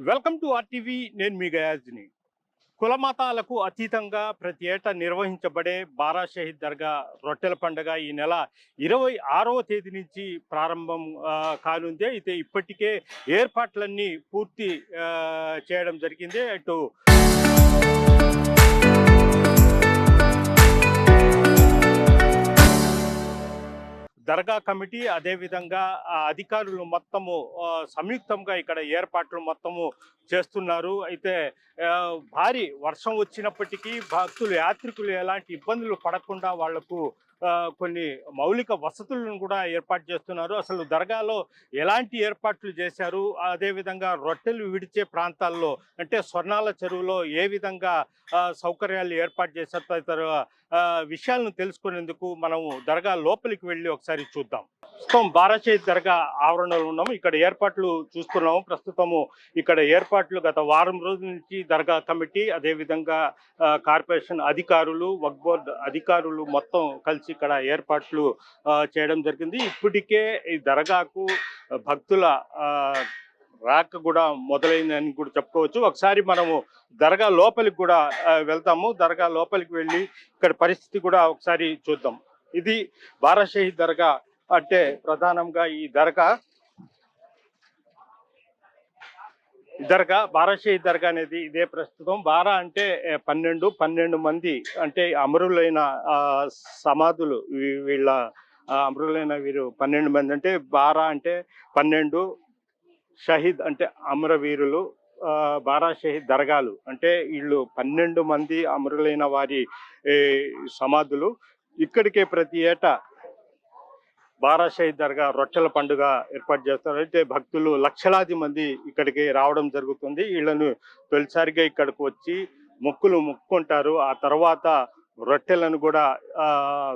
Welcome to RTV. నేను మీ గయాజ్ని. కుల మతాలకు అతీతంగా ప్రతి ఏటా నిర్వహించబడే బారా షహీద్ దర్గా రొట్టెల పండుగ ఈ నెల 26వ తేదీ నుంచి ప్రారంభం కానుంది. అయితే ఇప్పటికే ఏర్పాట్లన్నీ పూర్తి చేయడం జరిగింది. అటు దర్గా కమిటీ అదేవిధంగా అధికారులు మొత్తము సంయుక్తంగా ఇక్కడ ఏర్పాట్లు మొత్తము చేస్తున్నారు. అయితే భారీ వర్షం వచ్చినప్పటికీ భక్తులు యాత్రికులు ఎలాంటి ఇబ్బందులు పడకుండా వాళ్లకు కొన్ని మౌలిక వసతులను కూడా ఏర్పాటు చేస్తున్నారు. అసలు దర్గాలో ఎలాంటి ఏర్పాట్లు చేశారు, అదేవిధంగా రొట్టెలు విడిచే ప్రాంతాల్లో అంటే స్వర్ణాల చెరువులో ఏ విధంగా సౌకర్యాలు ఏర్పాటు చేశారు తదితర విషయాలను తెలుసుకునేందుకు మనము దర్గా లోపలికి వెళ్ళి ఒకసారి చూద్దాం. ప్రస్తుతం బారా షహీద్ దర్గా ఆవరణలో ఉన్నాము. ఇక్కడ ఏర్పాట్లు చూస్తున్నాము. ప్రస్తుతము ఇక్కడ ఏర్పాట్లు గత వారం రోజుల నుంచి దర్గా కమిటీ అదేవిధంగా కార్పొరేషన్ అధికారులు వక్ఫ్ బోర్డు అధికారులు మొత్తం కలిసి ఇక్కడ ఏర్పాట్లు చేయడం జరిగింది. ఇప్పటికే ఈ దర్గాకు భక్తుల రాక కూడా మొదలైందని కూడా చెప్పుకోవచ్చు. ఒకసారి మనము దర్గా లోపలికి కూడా వెళ్తాము. దర్గా లోపలికి వెళ్ళి ఇక్కడ పరిస్థితి కూడా ఒకసారి చూద్దాం. ఇది బారా షహీద్ దర్గా. అంటే ప్రధానంగా ఈ దర్గా బారా షహీద్ దర్గా అనేది ఇదే. ప్రస్తుతం బారా అంటే 12 మంది అంటే అమరులైన సమాధులు. వీళ్ళ అమరులైన వీరు 12 మంది. అంటే బారా అంటే 12, షహీద్ అంటే అమరవీరులు, బారా షహీద్ దర్గాలు అంటే వీళ్ళు 12 మంది అమరులైన వారి సమాధులు. ఇక్కడికే ప్రతి ఏటా బారా షహీద్ దర్గా రొట్టెల పండుగ ఏర్పాటు చేస్తారు. అయితే భక్తులు లక్షలాది మంది ఇక్కడికి రావడం జరుగుతుంది. వీళ్ళను తొలిసారిగా ఇక్కడికి వచ్చి మొక్కుకుంటారు. ఆ తర్వాత రొట్టెలను కూడా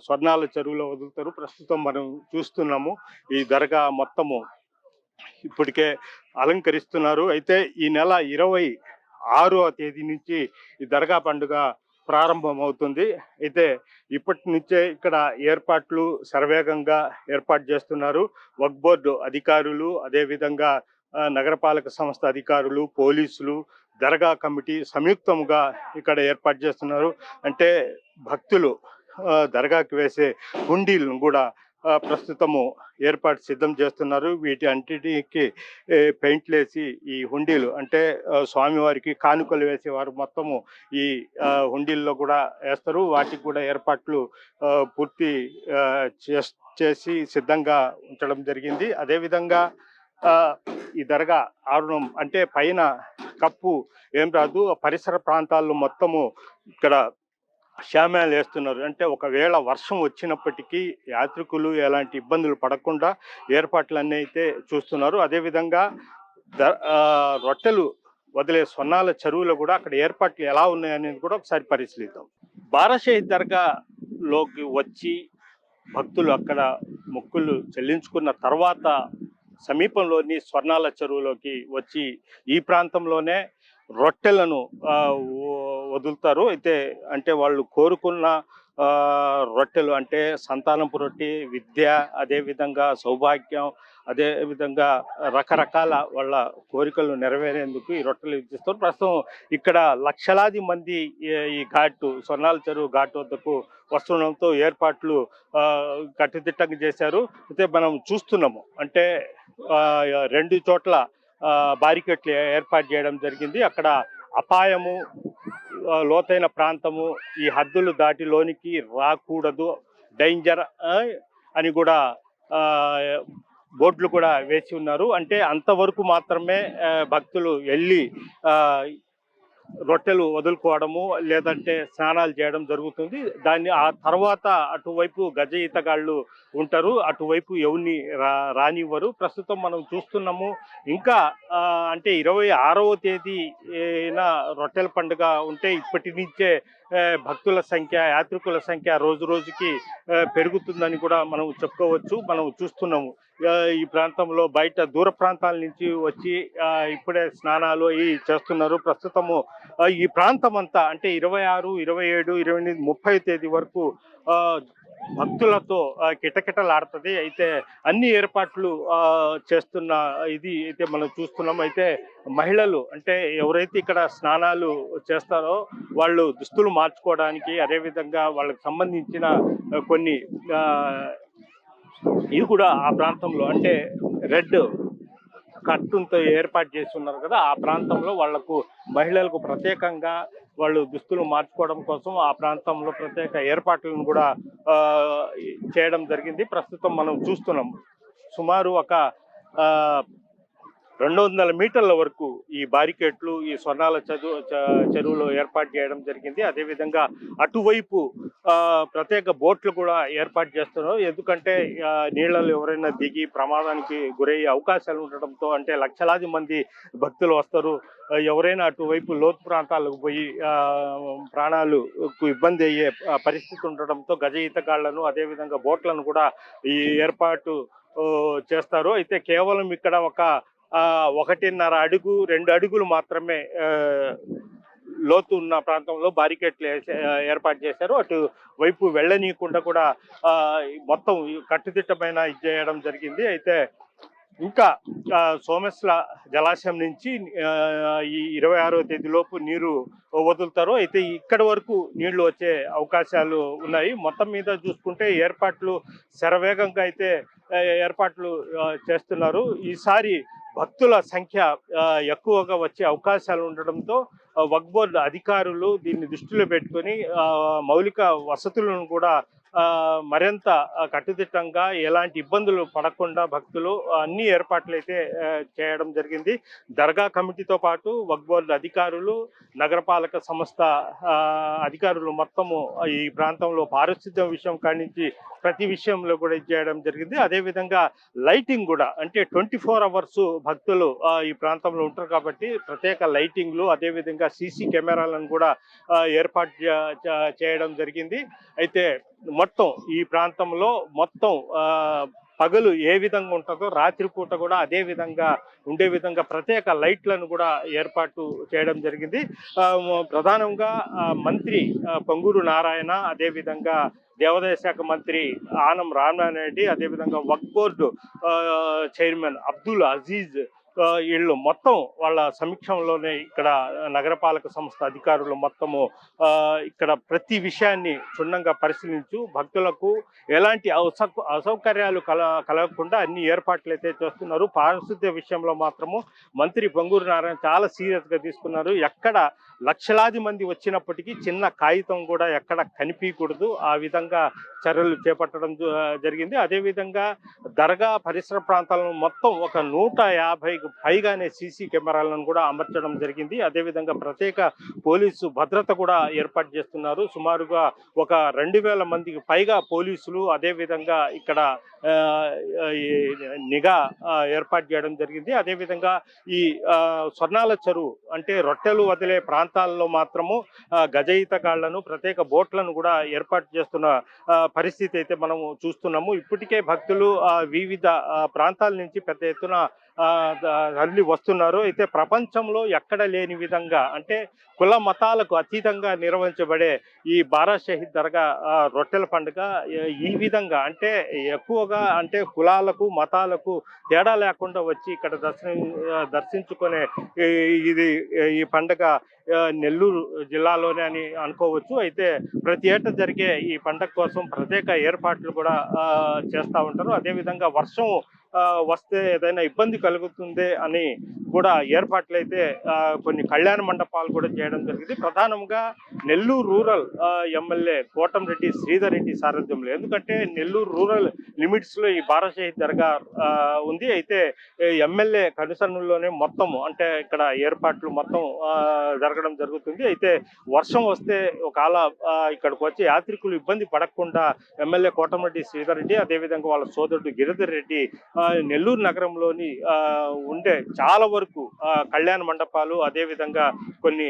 స్వర్ణాల చెరువులో వదులుతారు. ప్రస్తుతం మనం చూస్తున్నాము ఈ దర్గా మొత్తము ఇప్పటికే అలంకరిస్తున్నారు. అయితే ఈ నెల 26వ తేదీ నుంచి ఈ దర్గా పండుగ ప్రారంభమవుతుంది. అయితే ఇప్పటి నుంచే ఇక్కడ ఏర్పాట్లు శరవేగంగా ఏర్పాటు చేస్తున్నారు. వక్ఫ్ బోర్డు అధికారులు అదేవిధంగా నగరపాలక సంస్థ అధికారులు, పోలీసులు, దర్గా కమిటీ సంయుక్తంగా ఇక్కడ ఏర్పాటు చేస్తున్నారు. అంటే భక్తులు దర్గాకి వేసే హుండీలను కూడా ప్రస్తుతము ఏర్పాటు సిద్ధం చేస్తున్నారు. వీటి అన్నిటికీ పెయింట్లు వేసి ఈ హుండీలు అంటే స్వామివారికి కానుకలు వేసేవారు మొత్తము ఈ హుండీల్లో కూడా వేస్తారు. వాటికి కూడా ఏర్పాట్లు పూర్తి చేసి సిద్ధంగా ఉంచడం జరిగింది. అదేవిధంగా ఈ దర్గా ఆవరణం అంటే పైన కప్పు ఏం రాదు. పరిసర ప్రాంతాల్లో మొత్తము ఇక్కడ షామ్యాలు వేస్తున్నారు. అంటే ఒకవేళ వర్షం వచ్చినప్పటికీ యాత్రికులు ఎలాంటి ఇబ్బందులు పడకుండా ఏర్పాట్లన్నీ అయితే చూస్తున్నారు. అదేవిధంగా రొట్టెలు వదిలే స్వర్ణాల చెరువులో కూడా అక్కడ ఏర్పాట్లు ఎలా ఉన్నాయనేది కూడా ఒకసారి పరిశీలిద్దాం. బారా షహీద్ దర్గాలోకి వచ్చి భక్తులు అక్కడ మొక్కులు చెల్లించుకున్న తర్వాత సమీపంలోని స్వర్ణాల చెరువులోకి వచ్చి ఈ ప్రాంతంలోనే రొట్టెలను వదులుతారు. అయితే అంటే వాళ్ళు కోరుకున్న రొట్టెలు అంటే సంతానపు రొట్టె, విద్య, అదేవిధంగా సౌభాగ్యం, అదేవిధంగా రకరకాల వాళ్ళ కోరికలు నెరవేరేందుకు ఈ రొట్టెలు ఇస్తారు. ప్రస్తుతం ఇక్కడ లక్షలాది మంది ఈ స్వర్ణాల చెరువు ఘాట్ వద్దకు వస్తుండడంతో ఏర్పాట్లు కట్టుదిట్టంగా చేశారు. అయితే మనం చూస్తున్నాము అంటే 2 చోట్ల బారికేట్లు ఏర్పాటు చేయడం జరిగింది. అక్కడ అపాయము, లోతైన ప్రాంతము, ఈ హద్దులు దాటి లోనికి రాకూడదు, డేంజర్ అని కూడా బోర్డులు కూడా వేసి ఉన్నారు. అంటే అంతవరకు మాత్రమే భక్తులు వెళ్ళి రొట్టెలు వదులుకోవడము లేదంటే స్నానాలు చేయడం జరుగుతుంది. దాన్ని ఆ తర్వాత అటువైపు గజ ఈతగాళ్ళు ఉంటారు, అటువైపు ఎవరిని రానివ్వరు. ప్రస్తుతం మనం చూస్తున్నాము ఇంకా అంటే 26వ తేదీన రొట్టెల పండుగ ఉంటే ఇప్పటి నుంచే భక్తుల సంఖ్య, యాత్రికుల సంఖ్య రోజు రోజుకి పెరుగుతుందని కూడా మనం చెప్పుకోవచ్చు. మనం చూస్తున్నాము ఈ ప్రాంతంలో బయట దూర ప్రాంతాల నుంచి వచ్చి ఇప్పుడే స్నానాలు చేస్తున్నారు. ప్రస్తుతము ఈ ప్రాంతం అంతా అంటే 26, 27, 28, 30 తేదీ వరకు భక్తులతో కిటకిటలాడుతుంది. అయితే అన్ని ఏర్పాట్లు చేస్తున్న ఇది అయితే మనం చూస్తున్నాం. అయితే మహిళలు అంటే ఎవరైతే ఇక్కడ స్నానాలు చేస్తారో వాళ్ళు దుస్తులు మార్చుకోవడానికి, అదేవిధంగా వాళ్ళకి సంబంధించిన కొన్ని ఇవి కూడా ఆ ప్రాంతంలో అంటే రెడ్ కర్టూన్‌తో ఏర్పాటు చేసి ఉన్నారు కదా! ఆ ప్రాంతంలో వాళ్లకు మహిళలకు ప్రత్యేకంగా వాళ్ళు దుస్తులు మార్చుకోవడం కోసం ఆ ప్రాంతంలో ప్రత్యేక ఏర్పాట్లను కూడా చేయడం జరిగింది. ప్రస్తుతం మనం చూస్తున్నాం. సుమారు ఒక ఆహ్ 200 మీటర్ల వరకు ఈ బారికేడ్లు ఈ స్వర్ణాల చెరువులో ఏర్పాటు చేయడం జరిగింది. అదేవిధంగా అటువైపు ప్రత్యేక బోట్లు కూడా ఏర్పాటు చేస్తున్నారు. ఎందుకంటే నీళ్ళలో ఎవరైనా దిగి ప్రమాదానికి గురయ్యే అవకాశాలు ఉండడంతో అంటే లక్షలాది మంది భక్తులు వస్తారు. ఎవరైనా అటువైపు లోతు ప్రాంతాలకు పోయి ప్రాణాలకు ఇబ్బంది అయ్యే పరిస్థితి ఉండడంతో గజ ఈతగాళ్లను అదేవిధంగా బోట్లను కూడా ఈ ఏర్పాటు చేస్తారు. అయితే కేవలం ఇక్కడ ఒక 1.5 అడుగు 2 అడుగులు మాత్రమే లోతు ఉన్న ప్రాంతంలో బారికేడ్లు ఏర్పాటు చేశారు. అటు వైపు వెళ్ళనీయకుండా కూడా మొత్తం కట్టుదిట్టమైన ఇది చేయడం జరిగింది. అయితే ఇంకా సోమేశ్వర జలాశయం నుంచి ఈ 26వ తేదీలోపు నీరు వదులుతారు. అయితే ఇక్కడ వరకు నీళ్లు వచ్చే అవకాశాలు ఉన్నాయి. మొత్తం మీద చూసుకుంటే ఏర్పాట్లు శరవేగంగా అయితే ఏర్పాట్లు చేస్తున్నారు. ఈసారి భక్తుల సంఖ్య ఎక్కువగా వచ్చే అవకాశాలు ఉండడంతో వక్ఫ్ బోర్డు అధికారులు దీన్ని దృష్టిలో పెట్టుకొని మౌలిక వసతులను కూడా మరింత కట్టుదిట్టంగా ఎలాంటి ఇబ్బందులు పడకుండా భక్తులు అన్ని ఏర్పాట్లు అయితే చేయడం జరిగింది. దర్గా కమిటీతో పాటు వక్ఫ్ బోర్డు అధికారులు, నగరపాలక సంస్థ అధికారులు మొత్తము ఈ ప్రాంతంలో పారిశుద్ధ్యం విషయం కానించి ప్రతి విషయంలో కూడా ఇది చేయడం జరిగింది. అదేవిధంగా లైటింగ్ కూడా అంటే 24 అవర్స్ భక్తులు ఈ ప్రాంతంలో ఉంటారు కాబట్టి ప్రత్యేక లైటింగ్లు అదేవిధంగా సీసీ కెమెరాలను కూడా ఏర్పాటు చేయడం జరిగింది. అయితే మొత్తం ఈ ప్రాంతంలో మొత్తం పగలు ఏ విధంగా ఉంటుందో రాత్రిపూట కూడా అదే విధంగా ఉండే విధంగా ప్రత్యేక లైట్లను కూడా ఏర్పాటు చేయడం జరిగింది. ప్రధానంగా మంత్రి పొంగూరు నారాయణ, అదేవిధంగా దేవాదాయ శాఖ మంత్రి ఆనం రామనారాయణ రెడ్డి, అదేవిధంగా వక్ఫ్ బోర్డు చైర్మన్ అబ్దుల్ అజీజ్ వీళ్ళు మొత్తం వాళ్ళ సమీక్షంలోనే ఇక్కడ నగరపాలక సంస్థ అధికారులు మొత్తము ఇక్కడ ప్రతి విషయాన్ని క్షుణ్ణంగా పరిశీలించు భక్తులకు ఎలాంటి అసౌకర్యాలు కలగకుండా అన్ని ఏర్పాట్లు అయితే చేస్తున్నారు. పారిశుద్ధ్య విషయంలో మాత్రము మంత్రి పొంగూరు నారాయణ చాలా సీరియస్గా తీసుకున్నారు. ఎక్కడ లక్షలాది మంది వచ్చినప్పటికీ చిన్న కాగితం కూడా ఎక్కడ కనిపించకూడదు, ఆ విధంగా చర్యలు చేపట్టడం జరిగింది. అదేవిధంగా దర్గా పరిసర ప్రాంతాలను మొత్తం ఒక 150కు పైగానే సీసీ కెమెరాలను కూడా అమర్చడం జరిగింది. అదేవిధంగా ప్రత్యేక పోలీసు భద్రత కూడా ఏర్పాటు చేస్తున్నారు. సుమారుగా ఒక 2000 మందికి పైగా పోలీసులు అదేవిధంగా ఇక్కడ నిఘా ఏర్పాటు చేయడం జరిగింది. అదేవిధంగా ఈ స్వర్ణాల చెరువు అంటే రొట్టెలు వదిలే ప్రాంతాల్లో మాత్రము గజ ఈతగాళ్లను ప్రత్యేక బోట్లను కూడా ఏర్పాటు చేస్తున్న పరిస్థితి అయితే మనము చూస్తున్నాము. ఇప్పటికే భక్తులు వివిధ ప్రాంతాల నుంచి పెద్ద ఎత్తున తరలి వస్తున్నారు. అయితే ప్రపంచంలో ఎక్కడ లేని విధంగా అంటే కుల మతాలకు అతీతంగా నిర్వహించబడే ఈ బారా షహీద్ దర్గా రొట్టెల పండుగ ఈ విధంగా అంటే ఎక్కువగా అంటే కులాలకు మతాలకు తేడా లేకుండా వచ్చి ఇక్కడ దర్శించుకునే ఈ పండుగ నెల్లూరు జిల్లాలోనే అని అనుకోవచ్చు. అయితే ప్రతి ఏటా జరిగే ఈ పండుగ కోసం ప్రత్యేక ఏర్పాట్లు కూడా చేస్తూ ఉంటారు. అదేవిధంగా వర్షం వస్తే ఏదైనా ఇబ్బంది కలుగుతుంది అని కూడా ఏర్పాట్లు అయితే కొన్ని కళ్యాణ మండపాలు కూడా చేయడం జరిగింది. ప్రధానంగా నెల్లూరు రూరల్ ఎమ్మెల్యే కోటంరెడ్డి శ్రీధర్ రెడ్డి సారథ్యంలో, ఎందుకంటే నెల్లూరు రూరల్ లిమిట్స్ లో ఈ బారా షహీద్ దర్గా ఉంది. అయితే ఎమ్మెల్యే కనుసన్నల్లోనే మొత్తం అంటే ఇక్కడ ఏర్పాట్లు మొత్తం జరగడం జరుగుతుంది. అయితే వర్షం వస్తే ఒకవేళ ఇక్కడికి వచ్చే యాత్రికులు ఇబ్బంది పడకుండా ఎమ్మెల్యే కోటంరెడ్డి శ్రీధర్ రెడ్డి అదేవిధంగా వాళ్ళ సోదరుడు గిరిధర్ రెడ్డి నెల్లూరు నగరంలోని ఉండే చాలా వరకు కళ్యాణ మండపాలు అదేవిధంగా కొన్ని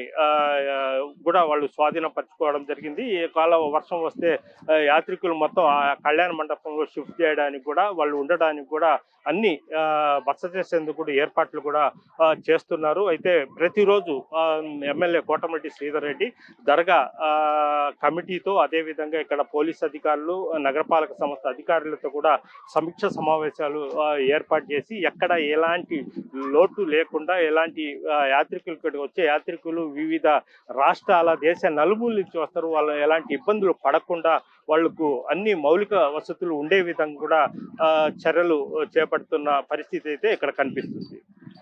కూడా వాళ్ళు స్వాధీనపరచుకోవడం జరిగింది. ఈ కాల వర్షం వస్తే యాత్రికులు మొత్తం ఆ కళ్యాణ మండపంలో షిఫ్ట్ చేయడానికి కూడా వాళ్ళు ఉండడానికి కూడా అన్ని బస చేసేందుకు కూడా ఏర్పాట్లు కూడా చేస్తున్నారు. అయితే ప్రతిరోజు ఎమ్మెల్యే కోటమిరెడ్డి శ్రీధర్ రెడ్డి దర్గా కమిటీతో అదేవిధంగా ఇక్కడ పోలీస్ అధికారులు నగరపాలక సంస్థ అధికారులతో కూడా సమీక్ష సమావేశాలు ఏర్పాటు చేసి ఎక్కడ ఎలాంటి లోటు లేకుండా ఎలాంటి యాత్రికులు ఇక్కడికి వచ్చే యాత్రికులు వివిధ రాష్ట్రాల దేశ నలుమూల నుంచి వస్తారు, వాళ్ళు ఎలాంటి ఇబ్బందులు పడకుండా వాళ్లకు అన్ని మౌలిక వసతులు ఉండే విధంగా కూడా చర్యలు చేపడుతున్న పరిస్థితి అయితే ఇక్కడ కనిపిస్తుంది.